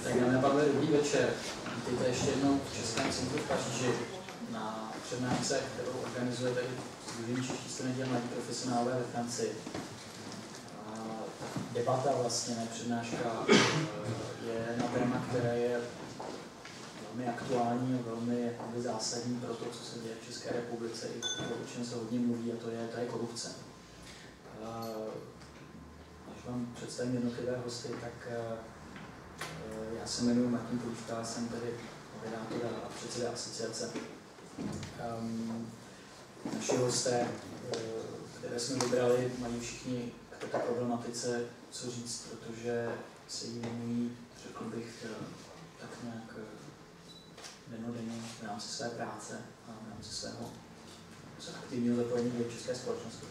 Tak dámy a pánové, dobrý večer. Vítejte ještě jednou v Českém centru v Paříži na přednášce, kterou organizuje tady Sdružení čeští studenti a mladí profesionálové ve Francii. Debata vlastně, ne přednáška, je na téma, které je velmi aktuální a velmi zásadní pro to, co se děje v České republice i o čem se hodně mluví, a to je korupce. Když vám představím jednotlivé hosty, tak já se jmenuji Martin Polívka, jsem tedy moderátor a předseda asociace. Naši hosté, které jsme vybrali, mají všichni k této problematice co říct, protože se jí věnují, řekl bych, tak nějak dennodenně v rámci své práce a v rámci svého aktivního zapojení do české společnosti.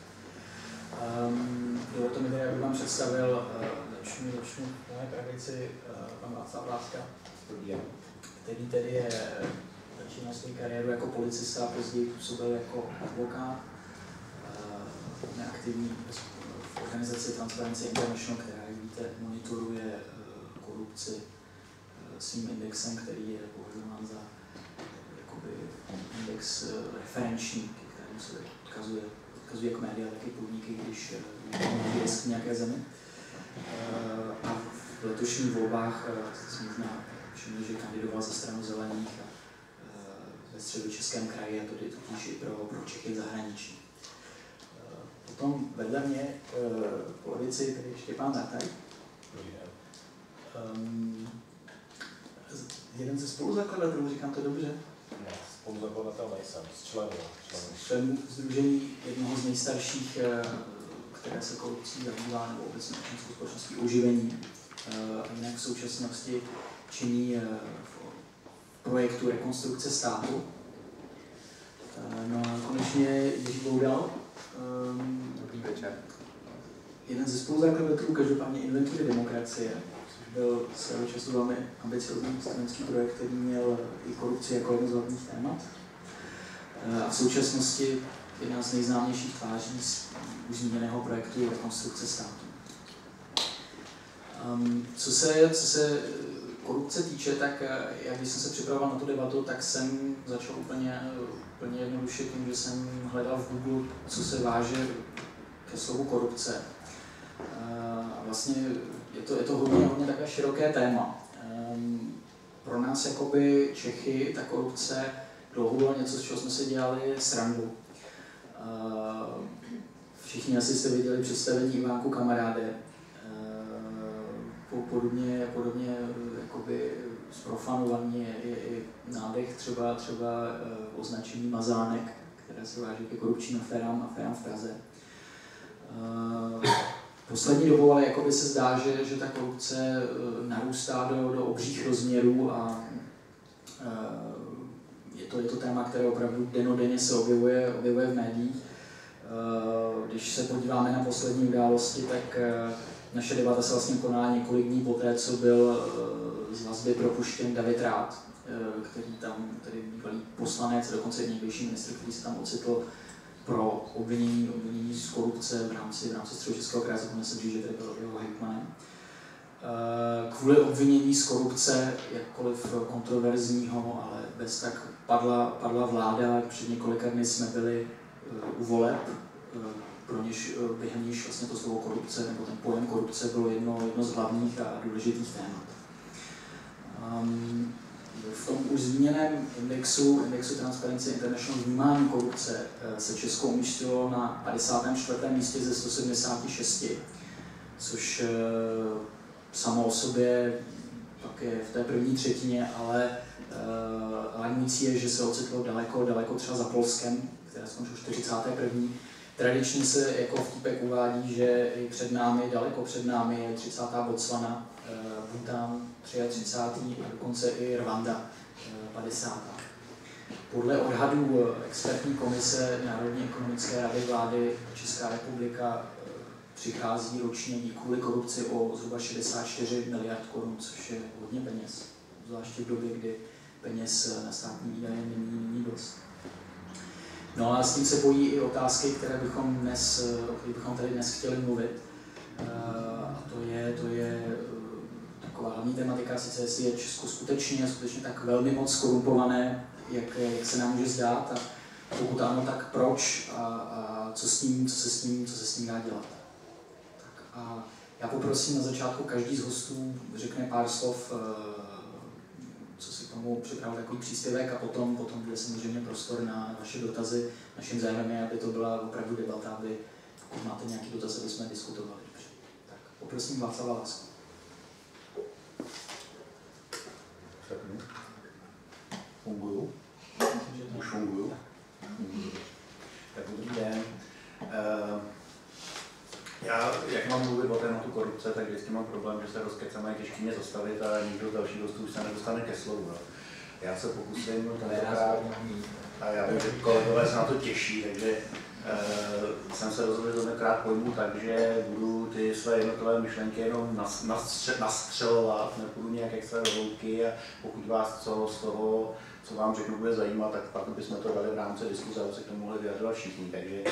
Dovolte mi, abych vám představil začnu v mé pravici pan Václav Láska, který tedy začínal svou kariéru jako policista a později působil jako advokát, neaktivní v organizaci Transparency International, která, jak víte, monitoruje korupci svým indexem, který je považován za jakoby index referenční, kterému se odkazuje jak média, tak i podniky, když mají risk v nějaké zemi. A v letošních volbách si možná všimli, že kandidoval za stranu Zelených ve Středočeském kraji, a to totiž i pro Čechy v zahraničí. Potom vedle mě po levici tedy Štěpán Zátaj. Jeden ze spoluzakladatelů, říkám to dobře? Ne, spoluzakladatel nejsem, z členů sdružení jednoho z nejstarších, které se korupcí zabývá, nebo obecně občanskou společností oživení. Jinak v současnosti činí v projektu Rekonstrukce státu. No a konečně Jiří Boudal. Dobrý večer. Jeden ze spoluzakladatelů každopádně Inventury demokracie, což byl svého času velmi ambiciozní studentský projekt, který měl i korupci jako jedno z hlavních témat. A v současnosti jedna z nejznámějších tváří z už zmíněného projektu Rekonstrukce státu. Co se korupce týče, tak já když jsem se připravoval na tu debatu, tak jsem začal úplně jednoduše tím, že jsem hledal v Google, co se váže ke slovu korupce. A vlastně je to hodně takové široké téma. Pro nás jakoby Čechy ta korupce dlouho byla něco, z čeho jsme si dělali srandu. Všichni asi jste viděli představení Ivánku Kamaráde. Podobně jakoby zprofanovaný je i nádech třeba označení Mazánek, které se váží ke korupčním aférám v Praze. Poslední dobou ale jakoby se zdá, že ta korupce narůstá do obřích rozměrů a je to téma, které opravdu dennodenně se objevuje v médiích. Když se podíváme na poslední události, tak naše debata se vlastně koná několik dní poté, co byl z vazby propuštěn David Rath, který tam tedy bývalý poslanec, dokonce i nejvyšší ministr, který se tam ocitl pro obvinění z korupce v rámci Středočeského kraje, zapomněl jsem říct, že tady byl jeho hejtmanem. Kvůli obvinění z korupce, jakkoliv kontroverzního, ale bez tak padla vláda. Před několika dny jsme byli u voleb, během níž vlastně to slovo korupce, nebo ten pojem korupce bylo jedno z hlavních a důležitých témat. V tom už zmíněném indexu Transparency International vnímání korupce se Česko umístilo na 54. místě ze 176, což samo o sobě pak je v té první třetině, ale alarmující je, že se ocitlo daleko třeba za Polskem, které skončilo 41. Tradičně se jako vtípek uvádí, že i daleko před námi je 30. Botswana, Bhután 33. a dokonce i Rwanda 50. Podle odhadů expertní komise Národní ekonomické rady vlády Česká republika přichází ročně kvůli korupci o zhruba 64 miliard korun, což je hodně peněz, zvláště v době, kdy peněz na státní výdaje není dost. No a s tím se pojí i otázky, o kterých bychom tady dnes chtěli mluvit. A to otázka sice, jestli je Česko skutečně tak velmi moc korumpované, jak se nám může zdát, a pokud ano, tak proč a co se s tím dá dělat. Tak a já poprosím na začátku, každý z hostů řekne pár slov, co si k tomu připravil takový příspěvek, a potom bude samozřejmě prostor na vaše dotazy. Naším zájmem je, aby to byla opravdu debata, aby pokud máte nějaký dotaz, aby jsme diskutovali. Tak poprosím Václava Lásku. Funguju? Už funguju? Tak dobrý den. Já, jak mám mluvit o tématu korupce, tak vždycky mám problém, že se rozkecáme, těžký mě zastavit a nikdo z dalších hostů už se nedostane ke slovu. Já se pokusím tentokrát, a já vím, že kolegové se na to těší, takže jsem se rozhodl, že tentokrát pojmu tak, že budu ty své jednotlivé myšlenky jenom nastřelovat, nepůjdu nějak extra do hloubky, a pokud vás co z toho, co vám řeknu, bude zajímat, tak pak bychom to dali v rámci diskuze, aby se k tomu mohli vyjadřovat všichni. Takže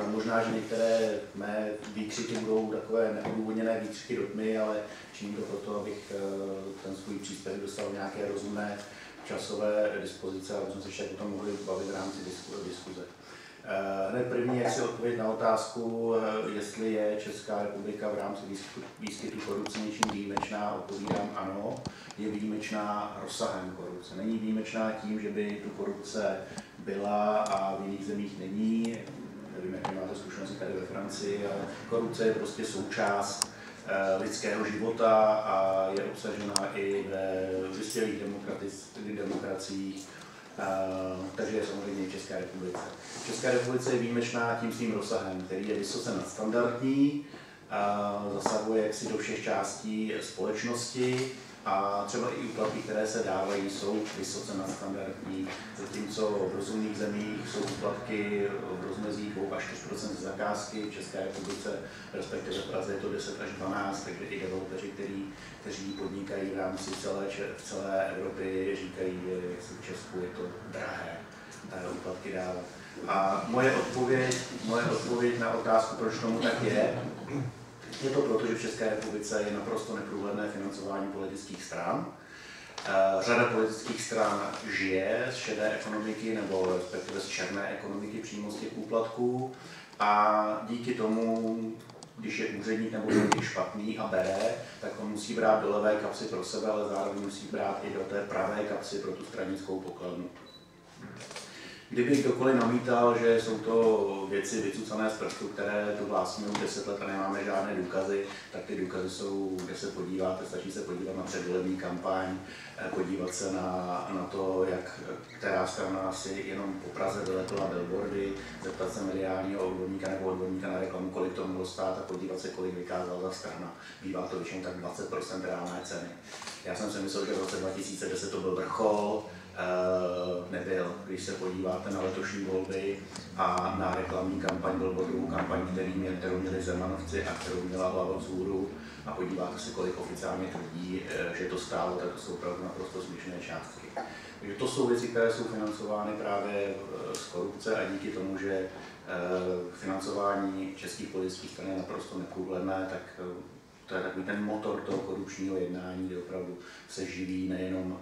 možná, že některé mé výkřiky budou takové neodůvodněné výkřiky do tmy, ale činím to proto, abych ten svůj příspěvek dostal nějaké rozumné časové dispozice, aby jsme se ještě o tom mohli bavit v rámci diskuze. Hned první, jak si odpovědět na otázku, jestli je Česká republika v rámci výskytu korupce něčím výjimečná, odpovídám ano, je výjimečná rozsahem korupce. Není výjimečná tím, že by tu korupce byla a v jiných zemích není. Nevím, jaké máte zkušenosti tady ve Francii, ale korupce je prostě součást lidského života a je obsažena i ve vyspělých demokraciích. Takže je samozřejmě v České republice. V České republice je výjimečná tím svým rozsahem, který je vysoce nadstandardní, zasahuje jaksi do všech částí společnosti a třeba i úplatky, které se dávají, jsou vysoce nadstandardní, zatímco v rozumných zemích jsou úplatky v rozmezí 2 až 4% zakázky, v České republice, respektive v Praze je to 10 až 12, takže i developeři, kteří podnikají v rámci celé Evropy, říkají, že v Česku je to drahé úplatky dávat. A moje odpověď na otázku, proč tomu tak je to proto, že v České republice je naprosto neprůhledné financování politických stran. Řada politických stran žije z šedé ekonomiky nebo respektive z černé ekonomiky přímo z těch úplatků a díky tomu, když je úředník nebo politik špatný a bere, tak on musí brát do levé kapsy pro sebe, ale zároveň musí brát i do té pravé kapsy pro tu stranickou pokladnu. Kdyby kdokoliv namítal, že jsou to věci vycucané z prstu, které tu hlásíme už 10 let a nemáme žádné důkazy, tak ty důkazy jsou, kde se podíváte, stačí se podívat na předvolební kampaň, podívat se na to, jak která strana si jenom po Praze vylepila billboardy, zeptat se mediálního odborníka nebo odborníka na reklamu, kolik to mohlo stát, a podívat se, kolik vykázala ta strana. Bývá to většinou tak 20% reálné ceny. Já jsem si myslel, že v roce 2010 to byl vrchol, nebyl. Když se podíváte na letošní volby a na reklamní kampaň, billboardovou kampaň, kterou měli Zemanovci a kterou měla Hlava vzhůru, a podíváte se, kolik oficiálně tvrdí, že to stálo, tak to jsou opravdu naprosto směšné částky. Takže to jsou věci, které jsou financovány právě z korupce, a díky tomu, že financování českých politických stran je naprosto neprůhledné, tak to je takový ten motor toho korupčního jednání, kde opravdu se živí nejenom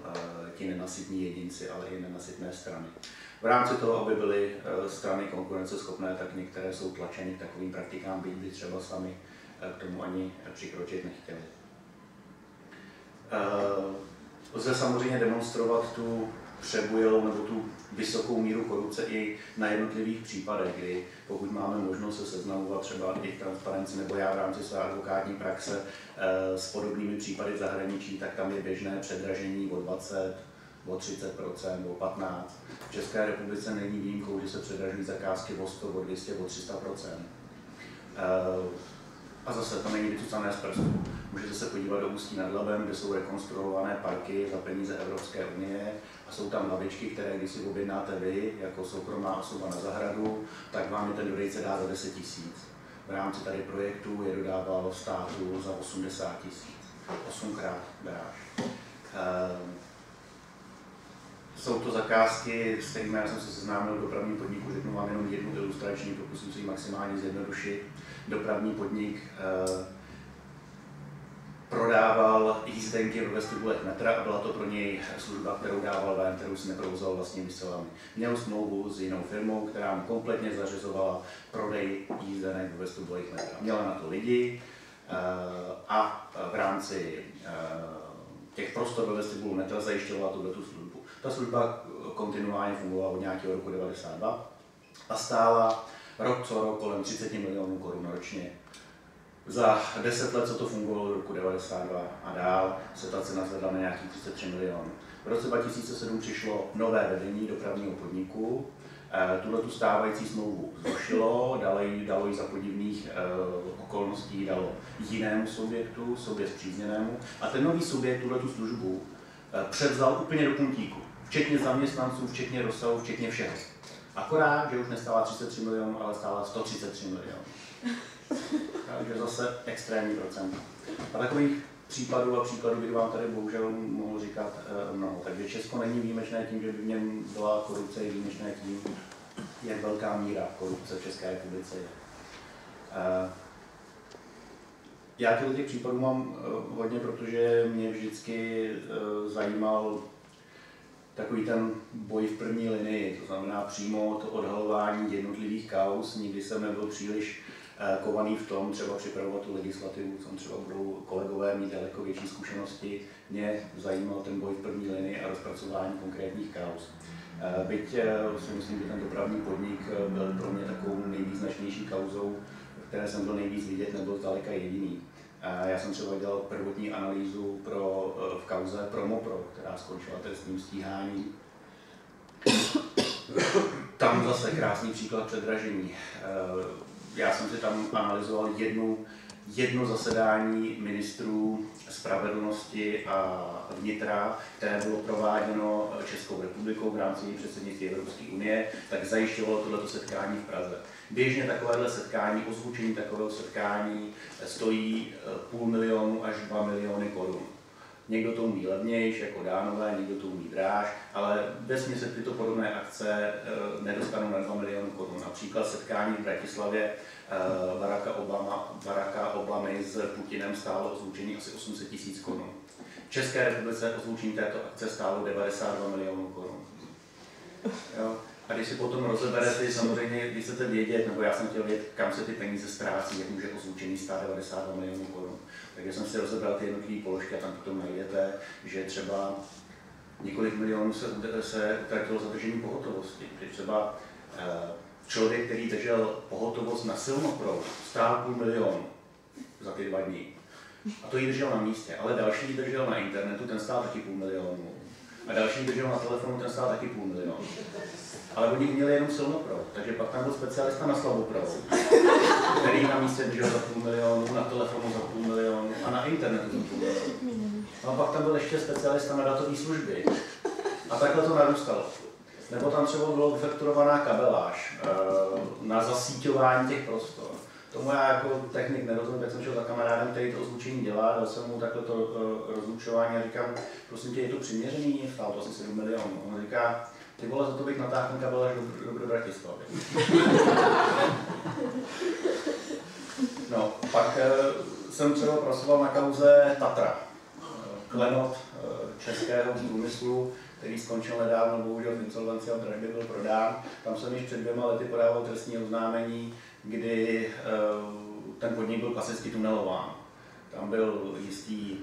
ti nenasytní jedinci, ale i nenasytné strany. V rámci toho, aby byly strany konkurenceschopné, tak některé jsou tlačeny k takovým praktikám, byť by třeba sami k tomu ani přikročit nechtěli. Lze samozřejmě demonstrovat tu přebujelou nebo tu vysokou míru korupce i na jednotlivých případech, kdy pokud máme možnost se seznamovat třeba i v Transparenci nebo já v rámci své advokátní praxe s podobnými případy v zahraničí, tak tam je běžné předražení o 20, o 30%, o 15%. V České republice není výjimkou, že se předražují zakázky o 100, o 200, o 300%. A zase to není vycucané z prstu. Můžete se podívat do Ústí nad Labem, kde jsou rekonstruované parky za peníze Evropské unie a jsou tam lavičky, které když si objednáte vy, jako soukromá osoba na zahradu, tak vám je ten dodejce dá za 10 000. V rámci tady projektu je dodával státu za 80 000. 8krát dráž. Jsou to zakázky, s kterými já jsem se seznámil v dopravním podniku, řeknu vám jenom jednu ilustrační, pokusím se ji maximálně zjednodušit. Dopravní podnik prodával jízdenky ve vestibulech metra a byla to pro něj služba, kterou dával ven, kterou si neprovozoval vlastními silami. Měl smlouvu s jinou firmou, která mu kompletně zařizovala prodej jízdenek ve vestibulech metra. Měla na to lidi a v rámci těch prostor ve vestibulu metra zajišťovala tu službu. Ta služba kontinuálně fungovala od nějakého roku 1992 a stála rok co rok kolem 30 milionů korun ročně. Za 10 let, co to fungovalo do roku 1992 a dál, se ta cena zvedla na nějakých 33 milionů. V roce 2007 přišlo nové vedení dopravního podniku, tu stávající smlouvu zrušilo, dalo ji za podivných okolností, dalo jinému subjektu, sobě spřízněnému, a ten nový subjekt tu službu převzal úplně do puntíku, včetně zaměstnanců, včetně rozsahu, včetně všeho. Akorát, že už nestála 33 milionů, ale stála 133 milionů. Takže zase extrémní procent. A takových případů bych vám tady bohužel mohl říkat mnoho. Takže Česko není výjimečné tím, že by v něm byla korupce, je výjimečné tím, jak velká míra korupce v České republice je. Já těch případů mám hodně, protože mě vždycky zajímal takový ten boj v první linii, to znamená přímo to odhalování jednotlivých kauz. Nikdy jsem nebyl příliš kovaný v tom, třeba připravovat tu legislativu, co třeba budou kolegové mít daleko větší zkušenosti. Mě zajímal ten boj v první linii a rozpracování konkrétních kauz. Byť si myslím, že ten dopravní podnik byl pro mě takovou nejvýznačnější kauzou, které jsem byl nejvíc vidět, nebyl zdaleka jediný. Já jsem třeba dělal prvotní analýzu v kauze Promopro, která skončila trestním stíháním. Tam zase krásný příklad předražení. Já jsem si tam analyzoval jedno zasedání ministrů spravedlnosti a vnitra, které bylo prováděno Českou republikou v rámci předsednictví Evropské unie, tak zajišťovalo tohleto setkání v Praze. Běžně takovéhle setkání, ozvučení takového setkání stojí 500 000 až 2 miliony korun. Někdo to umí levnější, jako Dánové, někdo to umí dráž, ale vesměs se tyto podobné akce nedostanou na 2 miliony korun. Například setkání v Bratislavě Baracka Obamy s Putinem stálo ozvučení asi 800 000 korun. V České republice ozvučení této akce stálo 92 milionů korun. Jo? A když si potom rozeberete, samozřejmě, když chcete vědět, nebo já jsem chtěl vědět, kam se ty peníze ztrácí, jak může ozvučení stát 92 milionů korun. Takže jsem si rozebral ty jednotlivé položky a tam potom najdete, že třeba několik milionů se utratilo za držení pohotovosti. Když třeba člověk, který držel pohotovost na silnoproud, stál 500 000 za ty 2 dny. A to ji držel na místě, ale další ji držel na internetu, ten stál taky 500 000. A další držel na telefonu, ten stál taky 500 000. Ale oni měli jenom silnoproud, takže pak tam byl specialista na slaboproud, který na místě držel za 500 000, na telefonu za 500 000 a na internetu za 500 000. No a pak tam byl ještě specialista na datové služby. A takhle to narůstalo. Nebo tam třeba bylo vyfakturovaná kabeláž na zasíťování těch prostor. Tomu já jako technik nerozumím, tak jsem šel za kamarádem, který to ozvučení dělá, dal jsem mu takhle to rozlučování a říkám, prosím tě, je to přiměřený, stálo to asi 7 milionů. On říká, ty vole, za to bych natáhl ten kabel až do Bratislavy. No, pak jsem třeba pracoval na kauze Tatra, klenot českého průmyslu, který skončil nedávno, bohužel v insolvenci a v dražbě byl prodán. Tam jsem již před 2 lety podával trestní oznámení, kdy ten podnik byl klasicky tunelován. Tam byl jistý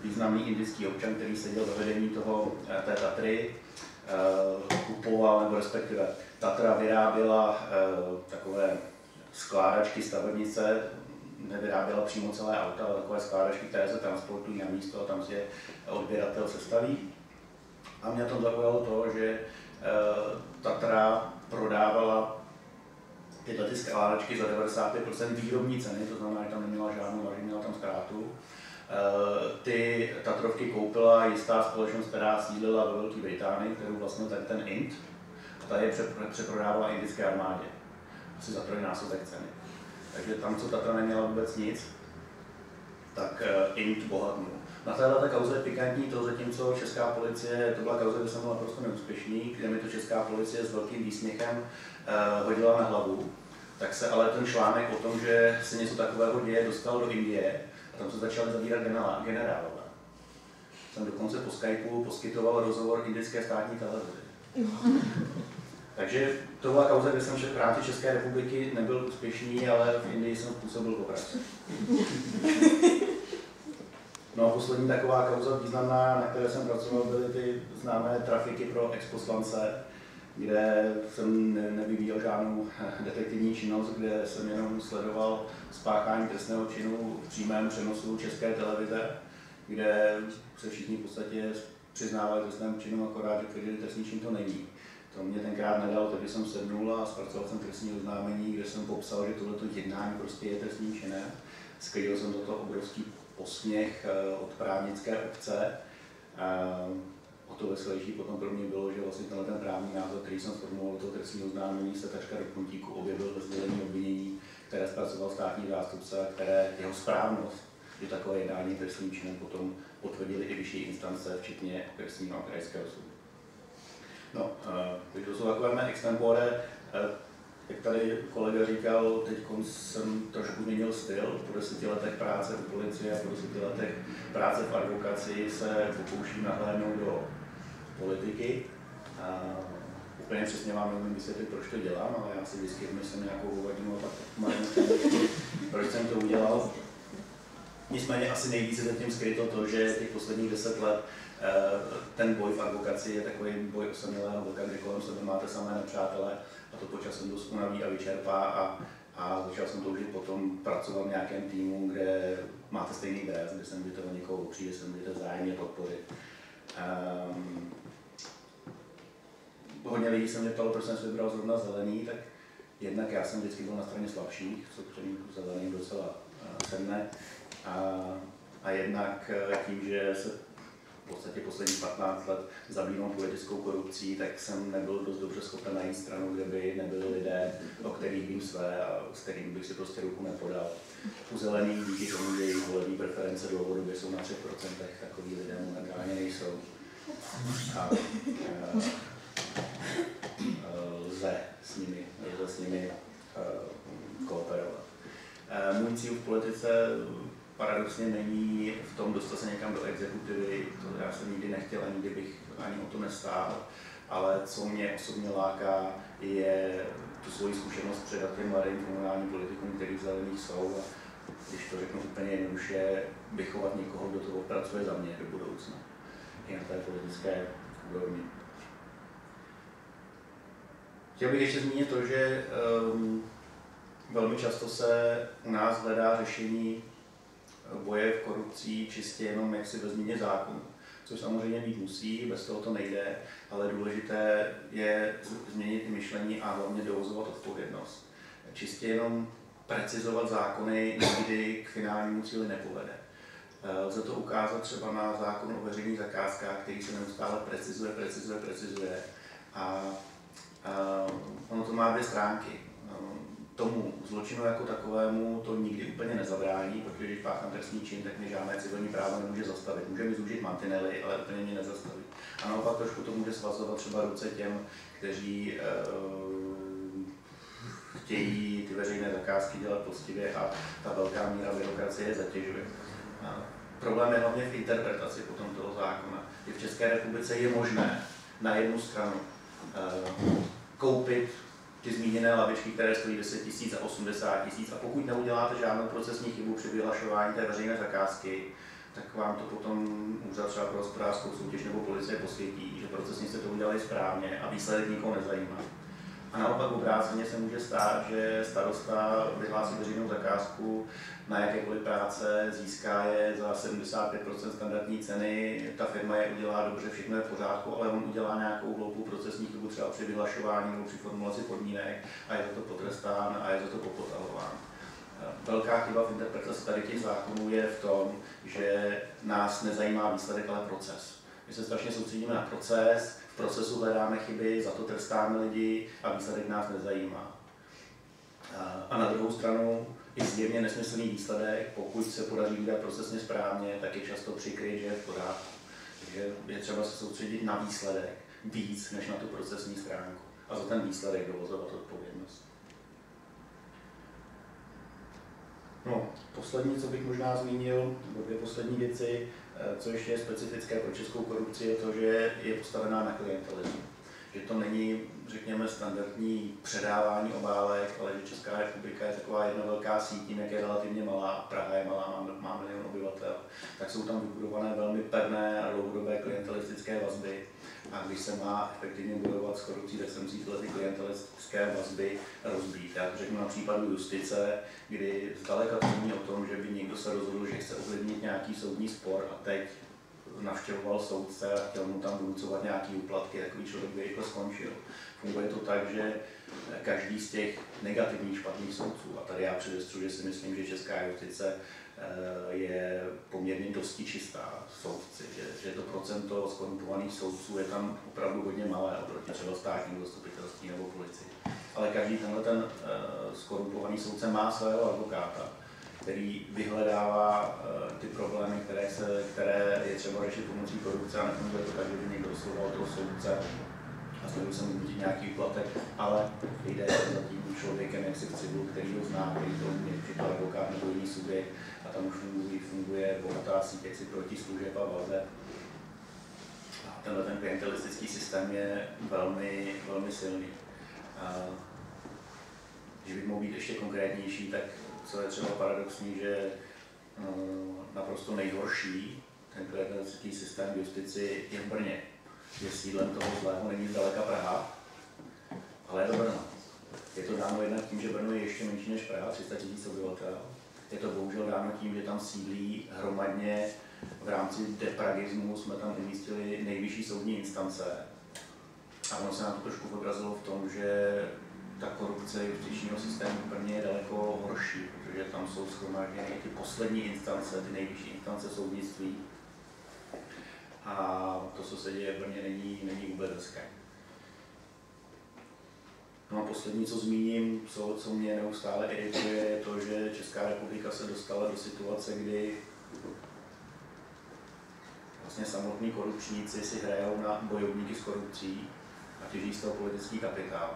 významný indický občan, který seděl ve vedení té Tatry, kupoval, nebo respektive Tatra vyráběla takové skládačky, stavebnice, nevyráběla přímo celé auta, ale takové skládačky, které se transportují na místo a tam si je odběratel sestaví. A mě to zaujalo to, že Tatra prodávala tyhle ty skládačky za 95% výrobní ceny, to znamená, že tam neměla žádnou marži, měla tam ztrátu. Ty Tatrovky koupila jistá společnost, která sídlila ve Velké Británii, kterou vlastně tady ten Int, a ta je přeprodávala indické armádě, asi za 3násobek ceny. Takže tam, co Tatra neměla vůbec nic, tak Int bohatnul. Na téhle kauze je pikantní to, zatímco česká policie, to byla kauza, kde jsem byl naprosto neúspěšný, kde mi to česká policie s velkým výsměchem hodila na hlavu, tak se ale ten článek o tom, že se něco takového děje, dostal do Indie a tam se začali zabírat generálové. Jsem dokonce po Skypeu poskytoval rozhovor indické státní televizi. Takže to byla kauza, kde jsem v rámci České republiky nebyl úspěšný, ale v Indii jsem způsobil popravu. No a poslední taková kauza významná, na které jsem pracoval, byly ty známé trafiky pro exposlance, kde jsem nevyvíjel žádnou detektivní činnost, kde jsem jenom sledoval spáchání trestného činu v přímém přenosu České televize, kde se všichni v podstatě přiznávali trestnému činu, akorát, že tvrdili, trestný čin to není. To mě tenkrát nedalo, takže jsem sednul a zpracoval jsem trestní oznámení, kde jsem popsal, že tohleto jednání prostě je trestným činem. Sklidil jsem toto obrovský posměch od právnické obce. O to veselější potom pro mě bylo, že vlastně ten právní názor, který jsem formuloval do toho trestního oznámení, se takřka do puntíku objevil ve sdělení obvinění, které zpracoval státní zástupce, které jeho správnost, že takové jednání trestným činem potom potvrdili i vyšší instance, včetně trestního a krajského soudu. No, takže to jsou takové mé extempore. Jak tady kolega říkal, teď jsem trošku změnil styl. Po 10 letech práce v policii a po 10 letech práce v advokaci se pokouším nahlédnout do politiky. Úplně přesně vám nevím vysvětlit, proč to dělám, ale já si vždycky myslím nějakou uvadinu a pak proč jsem to udělal. Nicméně asi nejvíce zatím skryto to, že těch posledních 10 let ten boj v advokaci je takový boj osamělého vlka, kde kolem sebe máte samé nepřátele a to počasem dost unaví a vyčerpá a začal jsem toužit potom pracovat v nějakém týmu, kde máte stejný dres, kde se můžete o někoho opřít, kde se můžete vzájemně podporit. Hodně lidí se mě ptalo, proč jsem si vybral zrovna zelený, tak jednak já jsem vždycky byl na straně slabších, co kterým zelený docela sedne. A jednak tím, že se v podstatě posledních 15 let zabývám politickou korupcí, tak jsem nebyl dost dobře schopen najít stranu, kde by nebyli lidé, o kterých vím své a s kterými bych si prostě ruku nepodal. U zelených díky tomu, že jejich volební preference dlouhodobě jsou na 3%, takový lidé momentálně nejsou. A lze s nimi kooperovat. Můj cíl v politice paradoxně není v tom dostat se někam do exekutivy, to já jsem nikdy nechtěl a nikdy bych ani o to nestál, ale co mě osobně láká, je tu svoji zkušenost předat těm mladým komunálním politikům, kteří v zelených jsou a když to řeknu úplně jednoduše, vychovat někoho, kdo to pracuje za mě do budoucna, i na té politické úrovni. Chtěl bych ještě zmínit to, že velmi často se u nás hledá řešení boje v korupcí čistě jenom jaksi ve změně zákonu, což samozřejmě být musí, bez toho to nejde, ale důležité je změnit i myšlení a hlavně dovozovat odpovědnost. Čistě jenom precizovat zákony nikdy k finálnímu cíli nepovede. Lze to ukázat třeba na zákon o veřejných zakázkách, který se neustále precizuje a ono to má 2 stránky. Tomu zločinu jako takovému to nikdy úplně nezabrání, protože když páchám trestný čin, tak mě žádné civilní právo nemůže zastavit. Může mi zúžit mantinely, ale úplně mě nezastaví. A naopak trošku to může svazovat třeba ruce těm, kteří chtějí ty veřejné zakázky dělat poctivě a ta velká míra byrokracie je zatěžuje. Problém je hlavně v interpretaci potom toho zákona. I v České republice je možné na jednu stranu koupit ty zmíněné lavičky, které stojí 10 000 a 80 000 a pokud neuděláte žádnou procesní chybu při vyhlašování té veřejné zakázky, tak vám to potom úřad třeba pro hospodářskou soutěž nebo policie posvětí, že procesně jste to udělali správně a výsledek nikoho nezajímá. A naopak obráceně se může stát, že starosta vyhlásí veřejnou zakázku na jakékoliv práce, získá je za 75% standardní ceny, ta firma je udělá dobře, všechno je v pořádku, ale on udělá nějakou hloupou procesní chybu třeba při vyhlašování nebo při formulaci podmínek a je za to potrestán a je za to popotahován. Velká chyba v interpretaci tady těch zákonů je v tom, že nás nezajímá výsledek, ale proces. My se strašně soustředíme na proces, v procesu hledáme chyby, za to trestáme lidi a výsledek nás nezajímá. A na druhou stranu je zjevně nesmyslný výsledek, pokud se podaří udělat procesně správně, tak je často přikryt, že je v pořádku. Takže je třeba se soustředit na výsledek víc než na tu procesní stránku a za ten výsledek dovozovat odpovědnost. No, poslední, co bych možná zmínil, nebo dvě poslední věci, co ještě je specifické pro českou korupci, je to, že je postavená na klientelismu. Že to není, řekněme, standardní předávání obálek, ale že Česká republika je taková jedna velká síť, jak je relativně malá, Praha je malá, má 1 milion obyvatel, tak jsou tam vybudované velmi pevné a dlouhodobé klientelistické vazby. A když se má efektivně bojovat s korupcí, tak se musí tyhle klientelistické vazby rozbít. Já to řeknu na případu justice, kdy zdaleka to není o tom, že by někdo se rozhodl, že chce ovlivnit nějaký soudní spor a teď navštěvoval soudce a chtěl mu tam vnucovat nějaký úplatky, takový člověk by rychle skončil. Funguje to tak, že každý z těch negativních špatných soudců, a tady já předestřu, že si myslím, že česká justice je poměrně dosti čistá soudci, že to procento zkorumpovaných soudců je tam opravdu hodně malé oproti třeba státnímu zastupitelství nebo policii. Ale každý tenhle ten zkorumpovaný soudce má svého advokáta, který vyhledává ty problémy, které je třeba řešit pomocí korupce, a nefunguje to tak, že by někdo oslovoval toho soudce a snažil se mu vytit nějaký úplatek, ale jde za tím člověkem, jak si v civilu, který ho zná, který to umí, příklad advokát nebo jiný subjekt, a tam už funguje bohatá síť jaksi protislužeb a vazeb. A tenhle ten klientelistický systém je velmi, velmi silný. Když bych mohl být ještě konkrétnější, tak co je třeba paradoxní, že naprosto nejhorší ten klientelistický systém v justici je v Brně. Že sídlem toho zlého není zdaleka Praha, ale je to Brno. Je to dáno jednak tím, že Brno je ještě menší než Praha, 300 000 obyvatel. Je to bohužel dáno tím, že tam sídlí hromadně v rámci depragismu, jsme tam umístili nejvyšší soudní instance. A ono se nám to trošku odrazilo v tom, že ta korupce justičního systému v Brně je daleko horší, protože tam jsou shromážděny ty poslední instance, ty nejvyšší instance soudnictví. A to, co se děje v Brně, není vůbec hezké. No a poslední, co zmíním, co mě neustále irituje, je to, že Česká republika se dostala do situace, kdy vlastně samotní korupčníci si hrajou na bojovníky s korupcí a těží z toho politický kapitál.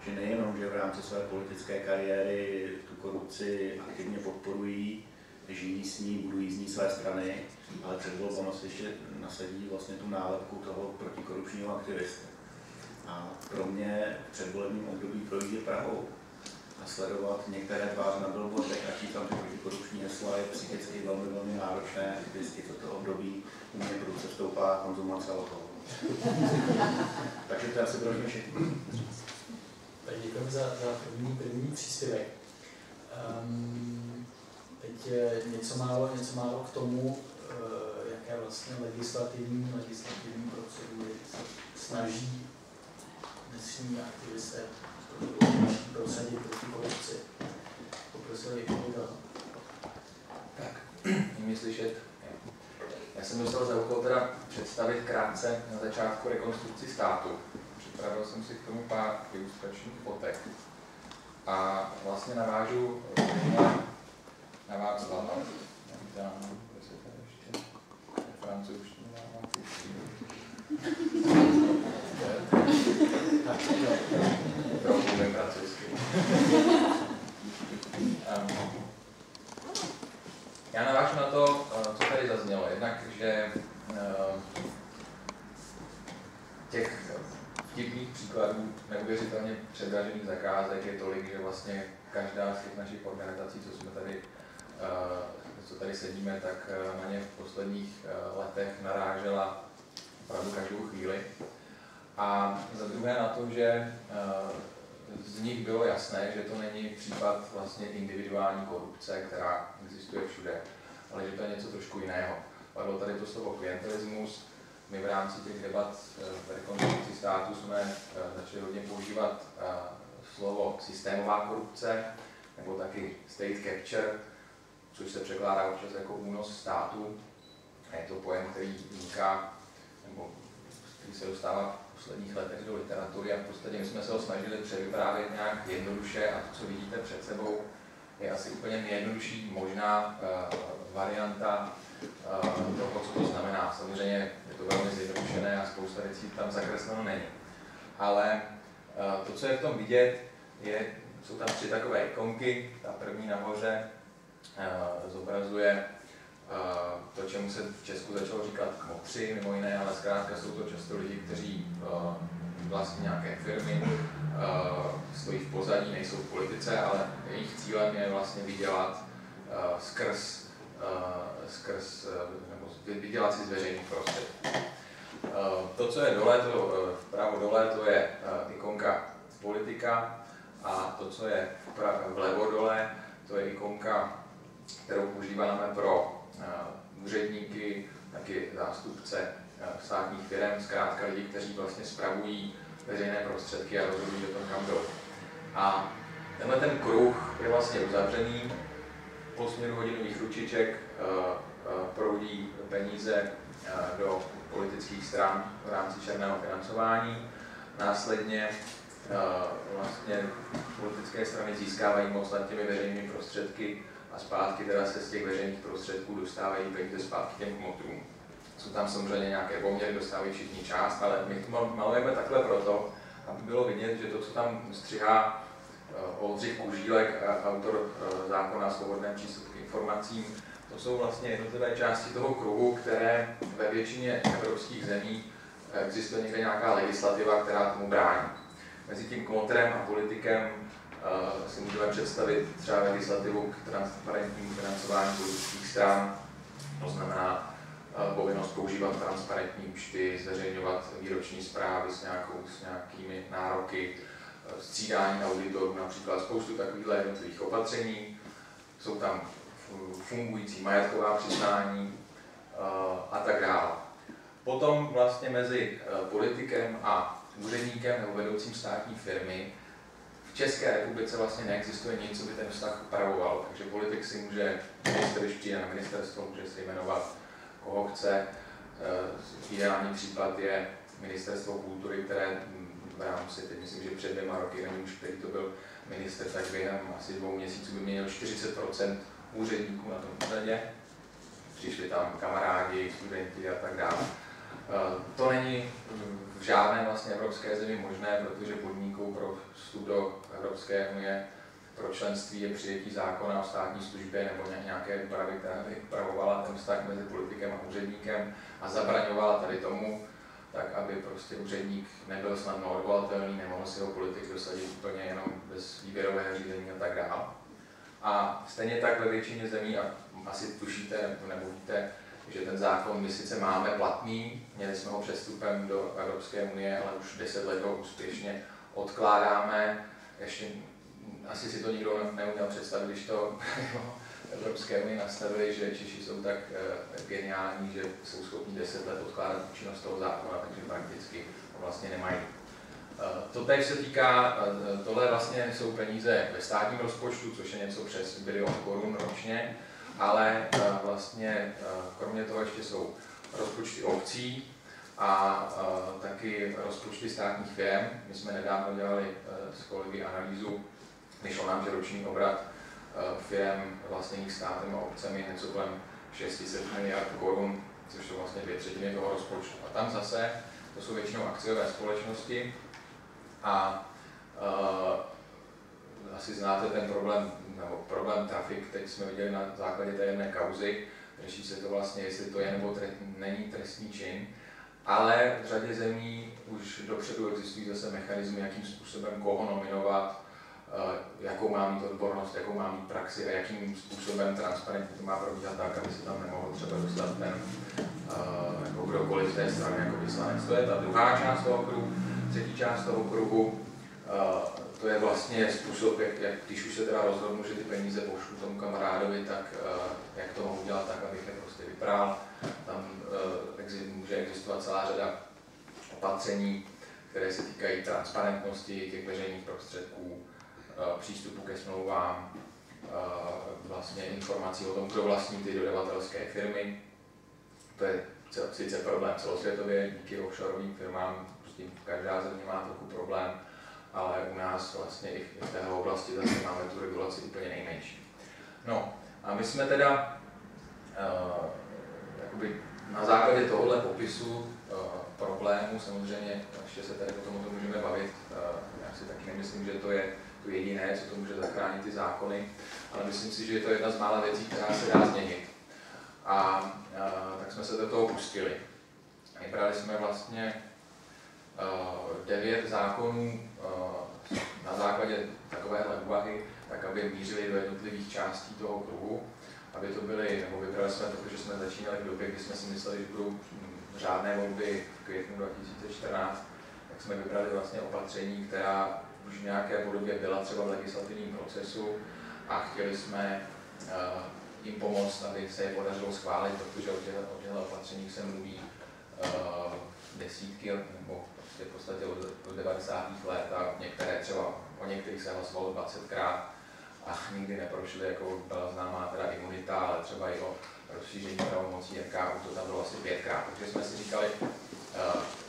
Že nejenom, že v rámci své politické kariéry tu korupci aktivně podporují, žijí s ní, budují z ní své strany, ale před volbama si ještě nasadí vlastně tu nálepku toho protikorupčního aktivisty. A pro mě v předvolebním období projíždět Prahou a sledovat některé tváře na billboardech a čítat tam ty protikorupční hesla je psychicky velmi, velmi náročné. Vždycky to období u mě prudce stoupá konzumace alkoholu. Takže to asi pro mě všechno. Tak děkujeme za první příspěvek. Teď něco málo k tomu, jaké vlastně legislativní procedury se snaží dnešní aktivisté prosadit proti korupci. Poprosil Jiřího. Tak, mě slyšet. Já jsem dostal za úkol teda představit krátce na začátku rekonstrukci státu. Připravil jsem si k tomu pár ilustračních fotek. A vlastně navážu na Václava. Jestli tady ještě francouzština trochu vím francouzsky. Já navážu na to, co tady zaznělo. Jednak, že těch vtipných příkladů neuvěřitelně předražených zakázek je tolik, že vlastně každá z těch našich organizací, co tady sedíme, tak na ně v posledních letech narážela opravdu každou chvíli. A za druhé na to, že z nich bylo jasné, že to není případ vlastně individuální korupce, která existuje všude, ale že to je něco trošku jiného. Padlo tady to slovo klientelismus. My v rámci těch debat v rekonstrukci státu jsme začali hodně používat slovo systémová korupce, nebo taky state capture, což se překládá občas jako únos státu. Je to pojem, který vzniká, nebo který se dostává v posledních letech do literatury a v podstatě my jsme se ho snažili převyprávět nějak jednoduše a to, co vidíte před sebou, je asi úplně nejjednodušší možná varianta toho, co to znamená. Samozřejmě je to velmi zjednodušené a spousta věcí tam zakresleno není. Ale to, co je v tom vidět, jsou tam 3 takové ikonky. Ta první nahoře zobrazuje to, čemu se v Česku začalo říkat motři, mimo jiné, ale zkrátka jsou to často lidi, kteří vlastní nějaké firmy, stojí v pozadí, nejsou v politice, ale jejich cílem je vlastně vydělat vydělat si z veřejných prostředků. To, co je dole, vpravo dole, to je ikonka politika, a to, co je vlevo dole, to je ikonka, kterou používáme pro úředníky, taky zástupce státních firm, zkrátka lidi, kteří vlastně spravují veřejné prostředky a rozhodují o tom, kam jdou. A tenhle ten kruh je vlastně uzavřený. Po směru hodinových ručiček proudí peníze do politických stran v rámci černého financování. Následně vlastně politické strany získávají moc nad těmi veřejnými prostředky a zpátky teda se z těch veřejných prostředků dostávají peníze zpátky těm kmotrům. Jsou tam samozřejmě nějaké poměry, dostávají všichni část, ale my to malujeme takhle proto, aby bylo vidět, že to, co tam střihá Oldřich Kužílek, autor zákona o svobodném přístupu k informacím, to jsou vlastně jednotlivé části toho kruhu, které ve většině evropských zemí existuje někde nějaká legislativa, která tomu brání. Mezi tím kmotrem a politikem si můžeme představit třeba legislativu k transparentnímu financování politických stran, to znamená povinnost používat transparentní účty, zveřejňovat výroční zprávy s nějakými nároky, střídání auditorů, například spoustu takových jednotlivých opatření. Jsou tam fungující majetková přiznání a tak dále. Potom vlastně mezi politikem a úředníkem nebo vedoucím státní firmy v České republice vlastně neexistuje nic, co by ten vztah upravoval. Takže politik si může, když přijde na ministerstvo, může si jmenovat koho chce. Ideální případ je Ministerstvo kultury, které v rámci, teď myslím, že před 2 roky, nevím už, který to byl minister, tak během asi 2 měsíců vyměnil 40% úředníků na tom úřadě. Přišli tam kamarádi, studenti a tak dále. To není v žádné vlastně evropské zemi možné, protože podmínkou pro vstup do Evropské unie pro členství je přijetí zákona o státní službě nebo nějaké úpravy, která by upravovala ten vztah mezi politikem a úředníkem a zabraňovala tady tomu, tak aby prostě úředník nebyl snadno odvolatelný, nemohl si ho politik dosadit úplně jenom bez výběrového řízení a tak dále. A stejně tak ve většině zemí, a asi tušíte nebo víte, že ten zákon my sice máme platný, měli jsme ho před vstupem do Evropské unie, ale už 10 let ho úspěšně odkládáme. Ještě asi si to nikdo neuměl představit, když to Evropské unii nastavili, že Češi jsou tak geniální, že jsou schopni 10 let odkládat účinnost toho zákona, takže prakticky ho vlastně nemají. Totéž se týká, tohle vlastně jsou peníze ve státním rozpočtu, což je něco přes 1 bilion korun ročně, ale vlastně kromě toho ještě jsou rozpočty obcí a taky rozpočty státních firm. My jsme nedávno dělali s kolegy analýzu, vyšlo nám, že roční obrat firm vlastněných státem a obcemi něco kolem 600 miliard korun, což jsou vlastně 2/3 toho rozpočtu. A tam zase, to jsou většinou akciové společnosti a asi znáte ten problém trafik, teď jsme viděli na základě té jedné kauzy, řeší se to vlastně, jestli to je nebo není trestný čin, ale v řadě zemí už dopředu existují zase mechanismy, jakým způsobem koho nominovat, jakou má mít odbornost, jakou má mít praxi a jakým způsobem transparentně to má probíhat tak, aby se tam nemohl třeba dostat ten jako kdokoliv z té strany jako vyslanec. To je ta druhá část toho kruhu. Třetí část toho kruhu, to je vlastně způsob, jak když už se teda rozhodnu, že ty peníze pošlu tomu kamarádovi, tak jak to mohu dělat tak, abych je prostě vypral. Tam může existovat celá řada opatření, které se týkají transparentnosti těch veřejných prostředků, přístupu ke smlouvám, vlastně informací o tom, kdo vlastní ty dodavatelské firmy. To je sice problém celosvětově, díky offshoreovým firmám, prostě každá země má trochu problém, ale u nás vlastně i v téhle oblasti zase máme tu regulaci úplně nejmenší. No a my jsme teda jakoby na základě tohohle popisu problému, samozřejmě ještě se tady potom o tom můžeme bavit, já si taky nemyslím, že to je to jediné, co to může zachránit ty zákony, ale myslím si, že je to jedna z mála věcí, která se dá změnit. A tak jsme se do toho pustili. Vybrali jsme vlastně 9 zákonů na základě takovéhle úvahy, tak aby mířili do jednotlivých částí toho kruhu, aby to byly, nebo vybrali jsme to, protože jsme začínali v době, kdy jsme si mysleli, že budou řádné volby v květnu 2014, tak jsme vybrali vlastně opatření, která už v nějaké podobě byla třeba v legislativním procesu a chtěli jsme jim pomoct, aby se je podařilo schválit, protože o těchto opatřeních se mluví desítky nebo v podstatě od 90. let a některé třeba o některých se hlasovalo 20krát a nikdy neprošly, jako byla známá teda imunita, ale třeba i o rozšíření pravomocí NKÚ, to tam bylo asi 5krát. Takže jsme si říkali,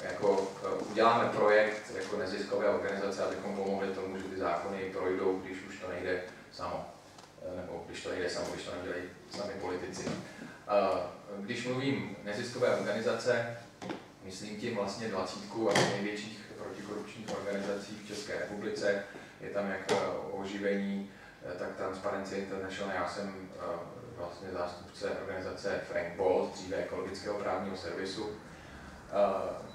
jako uděláme projekt jako neziskové organizace, abychom pomohli tomu, že ty zákony projdou, když už to nejde samo. Nebo když to nejde samo, když to nedělají sami politici. Když mluvím neziskové organizace, myslím tím vlastně 20 asi největších protikorupčních organizací v České republice. Je tam jak oživení, tak Transparency International. Já jsem vlastně zástupce organizace Frank Bold, dříve ekologického právního servisu.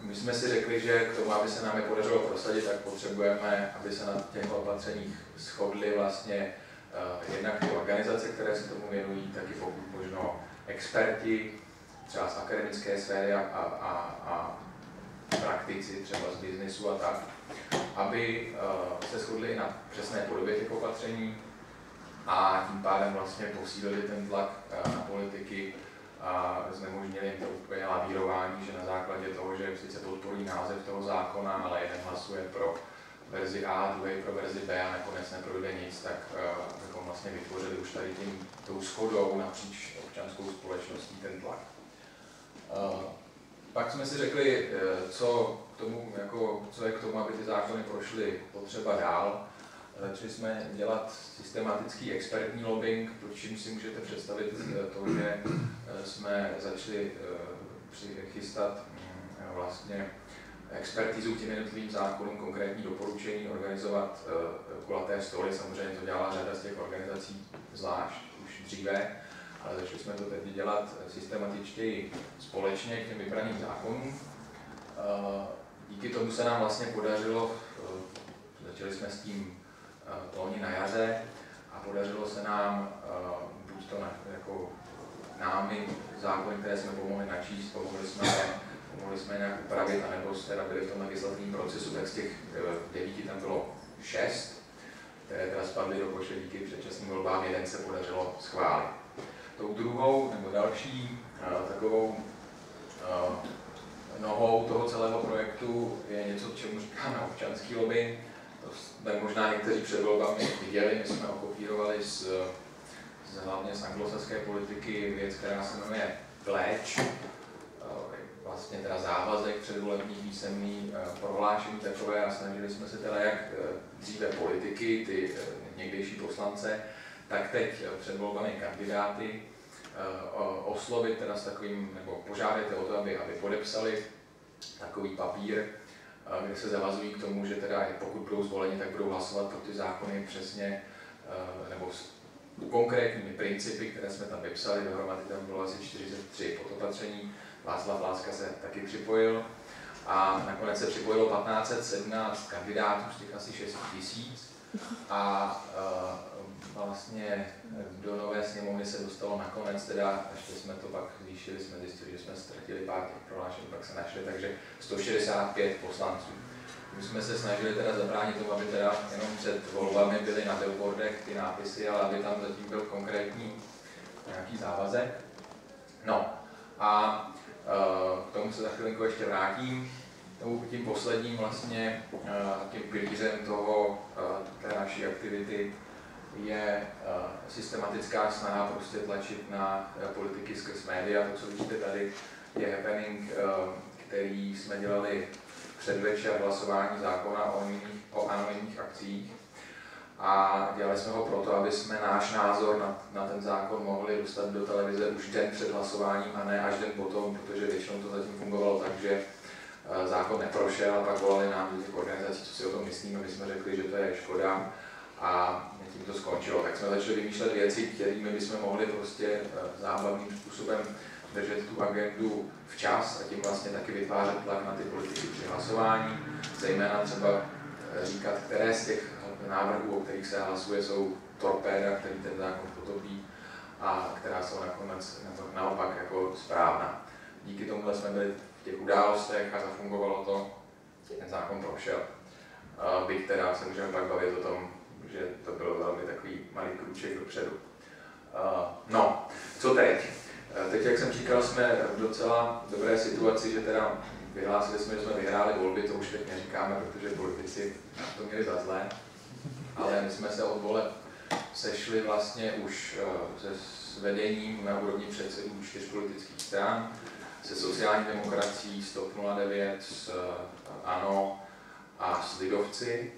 My jsme si řekli, že k tomu, aby se nám je podařilo prosadit, tak potřebujeme, aby se na těch opatřeních shodly vlastně jednak ty organizace, které se tomu věnují, taky pokud možno experti, třeba z akademické sféry a praktici, třeba z biznesu a tak, aby se shodli na přesné podobě těch opatření a tím pádem vlastně posílili ten tlak na politiky a znemožnili jim to úplně lavírování, že na základě toho, že sice podporují název toho zákona, ale jeden hlasuje pro verzi A, druhý pro verzi B a nakonec neprojde nic, tak bychom vlastně vytvořili už tady tou shodou napříč občanskou společností ten tlak. Pak jsme si řekli, co je k tomu, aby ty zákony prošly potřeba dál. Začali jsme dělat systematický expertní lobbying, čím si můžete představit to, že jsme začali přichystat vlastně expertizu k těm jednotlivým zákonům, konkrétní doporučení, organizovat kulaté stoly. Samozřejmě to dělala řada z těch organizací zvlášť už dříve, ale začali jsme to teď dělat systematičtěji společně k těm vybraným zákonům. Díky tomu se nám vlastně podařilo, začali jsme s tím loni na jaře a podařilo se nám buď to jako námi zákony, které jsme pomohli načíst, mohli jsme nějak upravit, anebo teda byli v tom legislativním procesu, tak z těch 9 tam bylo 6, které teda spadly do koše díky předčasným volbám, jeden se podařilo schválit. Tou druhou nebo další takovou nohou toho celého projektu je něco, čemu říkáme občanský lobby. To jsme možná někteří před volbami viděli, my jsme okopírovali hlavně z anglosaské politiky věc, která se jmenuje pledge, vlastně teda závazek předvolební písemný prohlášení takové a snažili jsme se teda jak dříve politiky, ty někdejší poslance, tak teď před volbami kandidáty oslovit teda s takovým, nebo požádat o to, aby podepsali takový papír, kde se zavazují k tomu, že teda pokud budou zvoleni, tak budou hlasovat pro ty zákony přesně, nebo s konkrétními principy, které jsme tam vypsali, dohromady tam bylo asi 43 podopatření. Václav Láska se taky připojil a nakonec se připojilo 1517 kandidátů z těch asi 6 000 a vlastně do nové sněmovny se dostalo nakonec, teda ještě jsme to pak zvýšili, jsme zjistili, že jsme ztratili pár těch prohlášení, pak se našli, takže 165 poslanců. My jsme se snažili teda zabránit tomu, aby teda jenom před volbami byly na billboardech ty nápisy, ale aby tam zatím byl konkrétní nějaký závazek. No a k tomu se za chvilinku ještě vrátím. Tím posledním vlastně, tím pilířem té naší aktivity je systematická snaha prostě tlačit na politiky skrz média. To, co vidíte tady, je happening, který jsme dělali předvečer hlasování zákona o anonymních akcích. A dělali jsme ho proto, aby jsme náš názor na ten zákon mohli dostat do televize už den před hlasováním a ne až den potom, protože většinou to zatím fungovalo tak, že zákon neprošel a pak volali nám do těch organizací, co si o tom myslíme. My jsme řekli, že to je škoda a tím to skončilo. Tak jsme začali vymýšlet věci, kterými bychom mohli prostě zábavným způsobem držet tu agendu včas a tím vlastně taky vytvářet tlak na ty politiky při hlasování, zejména třeba říkat, které z těch návrhů, o kterých se hlasuje, jsou torpéda, který ten zákon potopí a která jsou nakonec naopak jako správná. Díky tomuhle jsme byli v těch událostech a zafungovalo to, ten zákon prošel. Byť teda se můžeme pak bavit o tom, že to bylo velmi takový malý krůček dopředu. No, co teď? Teď, jak jsem říkal, jsme v docela dobré situaci, že teda vyhlásili jsme, že jsme vyhráli volby, to už teď neříkáme, protože politici to měli za zlé, ale my jsme se od voleb sešli vlastně už se vedením na úrovni předsedů 4 politických stran, se sociální demokracií, s TOP 09, s ANO a s lidovci.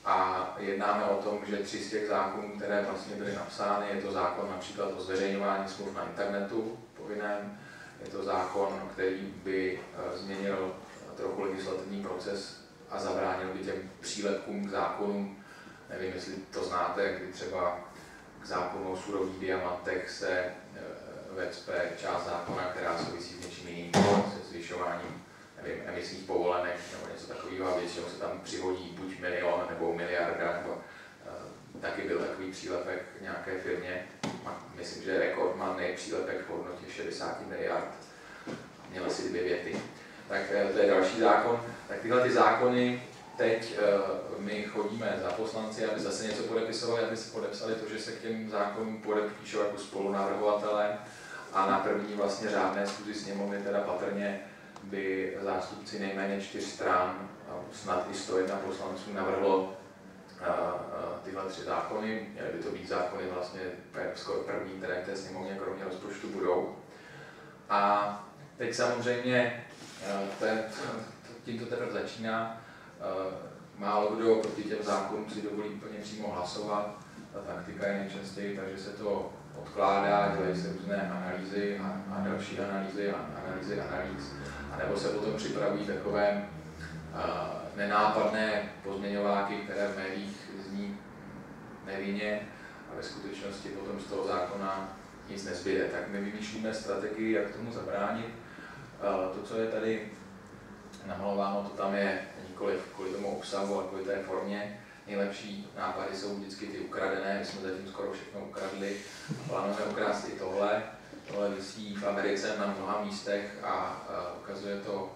A jednáme o tom, že 3 z těch zákonů, které vlastně byly napsány, je to zákon například o zveřejňování smluv na internetu povinném, je to zákon, který by změnil trochu legislativní proces a zabránil by těm přílepkům k zákonům. Nevím, jestli to znáte, kdy třeba k zákonu o surových diamantech se vecpe část zákona, která souvisí s něčím jiným, se zvyšováním emisních povolenek nebo něco takového a většinou se tam přihodí buď milion nebo miliarda, nebo taky byl takový přílepek nějaké firmě. Myslím, že rekordmanný přílepek v hodnotě 60 miliard. Měl asi 2 věty. Tak to je další zákon. Tak tyhle ty zákony teď my chodíme za poslanci, aby zase něco podepisovali, aby si podepsali to, že se k těm zákonům podepíšou jako spolunavrhovatelé a na první vlastně řádné schůzi sněmovny teda patrně by zástupci nejméně 4 stran, snad i 101 poslanců navrhlo tyhle 3 zákony. Měly by to být zákony vlastně skoro první, které v té sněmovně kromě rozpočtu budou. A teď samozřejmě tím to teprve začíná. Málo kdo proti těm zákonům si dovolí úplně přímo hlasovat. Ta taktika je nejčastěji, takže se to odkládá, dělají se různé analýzy a další analýzy a analýz. A nebo se potom připravují takové nenápadné pozměňováky, které v médiích zní nevinně a ve skutečnosti potom z toho zákona nic nezbyde. Tak my vymýšlíme strategii, jak tomu zabránit. To, co je tady namalováno, to tam je nikoliv kvůli tomu obsahu, ale kvůli té formě. Nejlepší nápady jsou vždycky ty ukradené, my jsme zatím skoro všechno ukradli. Plánujeme ukrást i tohle. Tohle visí v Americe na mnoha místech a ukazuje to,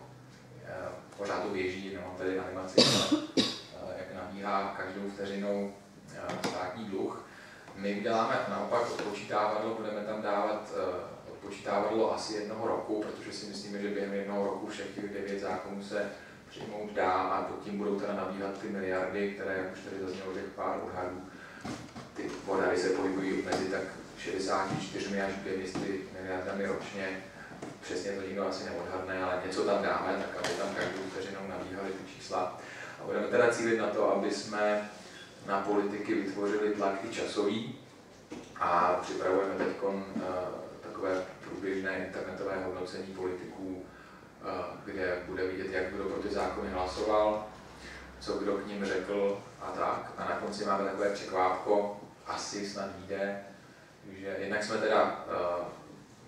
pořád to běží, nemám tady animaci, jak nabíhá každou vteřinou státní dluh. My uděláme naopak odpočítávadlo, budeme tam dávat odpočítávadlo asi 1 roku, protože si myslíme, že během 1 roku všech těch 9 zákonů se přijmout dá a pod tím budou teda nabíhat ty miliardy, které, jak už tady zaznělo těch pár odhadů, ty odhady se pohybují mezi tak 64 až 200 miliardami ročně. Přesně to nikdo asi neodhadne, ale něco tam dáme, tak aby tam každou vteřinou nabíhaly ty čísla. A budeme teda cílit na to, aby jsme na politiky vytvořili tlak i časový a připravujeme teď takové průběžné internetové hodnocení politiků, kde bude vidět, jak kdo pro ty zákony hlasoval, co kdo k ním řekl a tak. A na konci máme takové překvápko, asi snad vyjde, že jednak jsme teda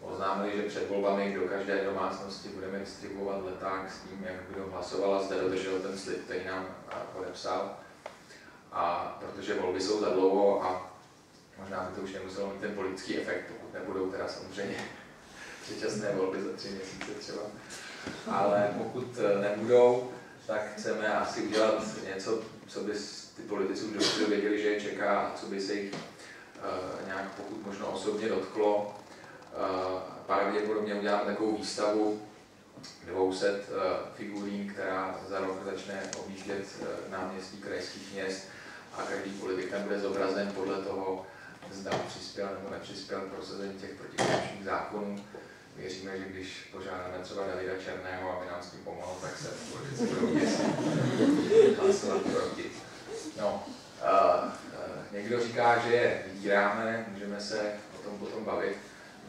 oznámili, že před volbami do každé domácnosti budeme distribuovat leták s tím, jak kdo hlasoval a zde dodržel ten slib, který nám podepsal. A protože volby jsou za dlouho a možná by to už nemuselo mít ten politický efekt, pokud nebudou teda samozřejmě předčasné volby za 3 měsíce třeba. Ale pokud nebudou, tak chceme asi udělat něco, co by ty politici už dopředu věděli, že je čeká a co by se jich nějak pokud možno osobně dotklo. Pravděpodobně uděláme takovou výstavu 200 figurín, která za rok začne objíždět náměstí krajských měst a každý politik tam bude zobrazen podle toho, zda přispěl nebo nepřispěl k prosazení těch protikorupčních zákonů. Věříme, že když požádáme třeba Davida Černého, aby nám s tím pomohl, tak se politici budou hlasovat proti. No, někdo říká, že je vydíráme, můžeme se o tom potom bavit.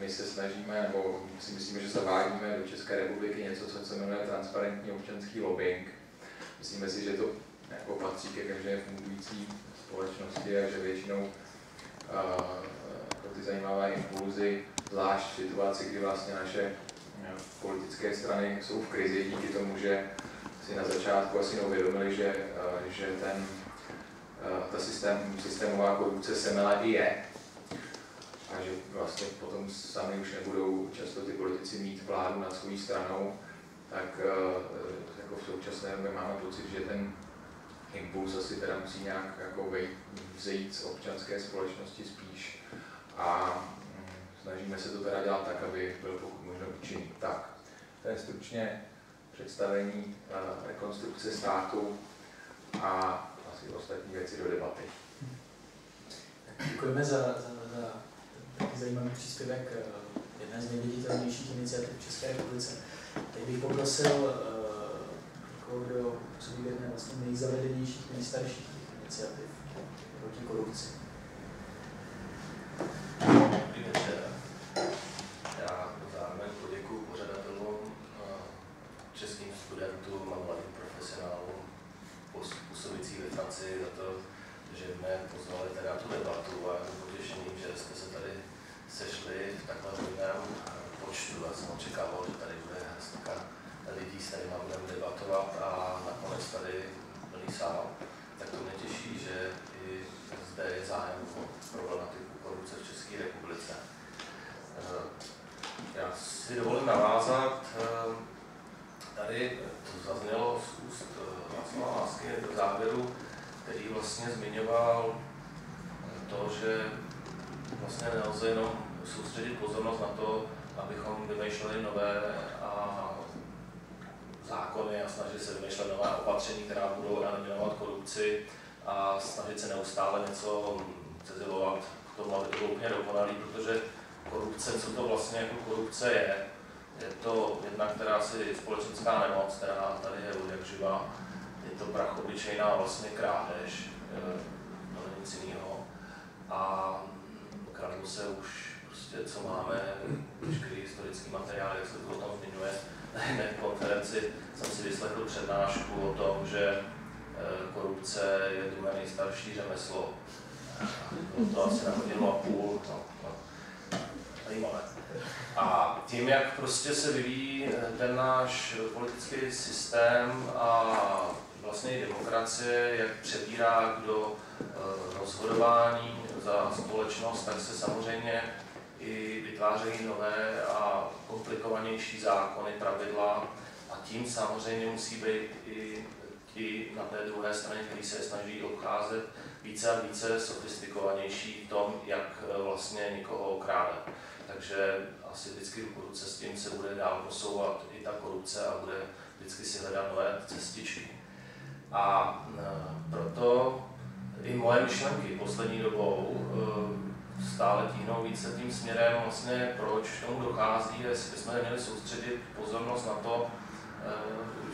My se snažíme, nebo si myslíme, že zavádíme do České republiky něco, co se jmenuje transparentní občanský lobbying. Myslíme si, že to jako patří ke každé fungující společnosti a že většinou ty zajímavé impulzy, zvlášť v situaci, kdy vlastně naše politické strany jsou v krizi díky tomu, že si na začátku asi neuvědomili, že ta systémová korupce semele i je. A že vlastně potom sami už nebudou často ty politici mít vládu nad svou stranou, tak jako v současné době máme pocit, že ten impuls asi teda musí nějak jako vzejít z občanské společnosti spíš. A snažíme se to teda dělat tak, aby byl pokud možno účinný. Tak, to je stručně představení rekonstrukce státu a asi ostatní věci do debaty. Děkujeme za takový zajímavý příspěvek jedné z nejviditelnějších iniciativ v České republice. Teď bych poprosil někoho, kdo působí v jedné vlastně nejzavedenějších, nejstarších iniciativ proti korupci. Dobrý večer. Já zároveň poděkuji pořadatelům, českým studentům a mladým profesionálům působící ve Francii za to, že mě pozvali teda tu debatu a je potěšením, že jste se tady sešli v takhle hojném počtu. Já jsem očekával, že tady bude hrstka lidí, s kterými budeme debatovat a nakonec tady plný sál. Tak to mě těší, že i zde je zájem o problematiku korupce v České republice. Já si dovolím navázat, tady to zaznělo z úst Václava Lásky do závěru, který vlastně zmiňoval to, že vlastně nelze jenom soustředit pozornost na to, abychom vymýšleli nové zákony a snažili se vymýšlet nové opatření, která budou eliminovat korupci a snažit se neustále něco cezilovat k tomu, aby to bylo úplně dokonalý, protože korupce, co to vlastně jako korupce je to jedna, která si společenská nemoc, která tady je od jak živa, je to prachobyčejná vlastně krádež, to není nic jiného. A kradlo se už prostě, co máme, veškerý historický materiál, jak se to o tom zmiňuje. Na jedné konferenci jsem si vyslechl přednášku o tom, že korupce je druhé nejstarší řemeslo. Bylo to asi na hodinu a půl, zajímavé. A tím, jak prostě se vyvíjí ten náš politický systém a vlastně i demokracie, jak přebírá do rozhodování za společnost, tak se samozřejmě i vytvářejí nové a komplikovanější zákony, pravidla a tím samozřejmě musí být i ti na té druhé straně, kteří se snaží obcházet více a více sofistikovanější v tom, jak vlastně někoho okrádat. Takže asi vždycky v ruce s tím se bude dál posouvat i ta korupce a bude vždycky si hledat nové cestičky. A proto i moje myšlenky poslední dobou stále tíhnou více tím směrem, vlastně proč k tomu dochází, jestli bychom neměli soustředit pozornost na to,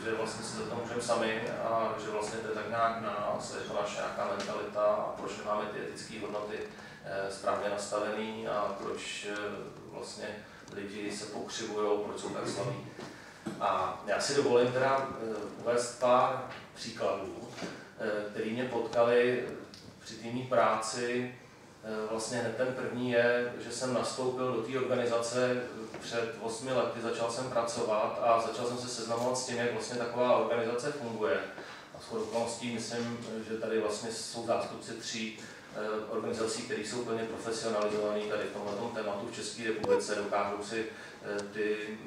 že vlastně si za to můžeme sami a že vlastně to je tak nějak na nás, je to naše nějaká mentalita a proč nemáme ty etické hodnoty správně nastavený a proč vlastně lidi se pokřivují, proč jsou tak slaví. A já si dovolím teda uvést pár příkladů, které mě potkali při té mý práci. Vlastně hned ten první je, že jsem nastoupil do té organizace před 8 lety, začal jsem pracovat a začal jsem se seznamovat s tím, jak vlastně taková organizace funguje. A shodou okolností myslím, že tady vlastně jsou zástupci 3 organizací, které jsou plně profesionalizované tady v tomto tématu v České republice, dokážou si ty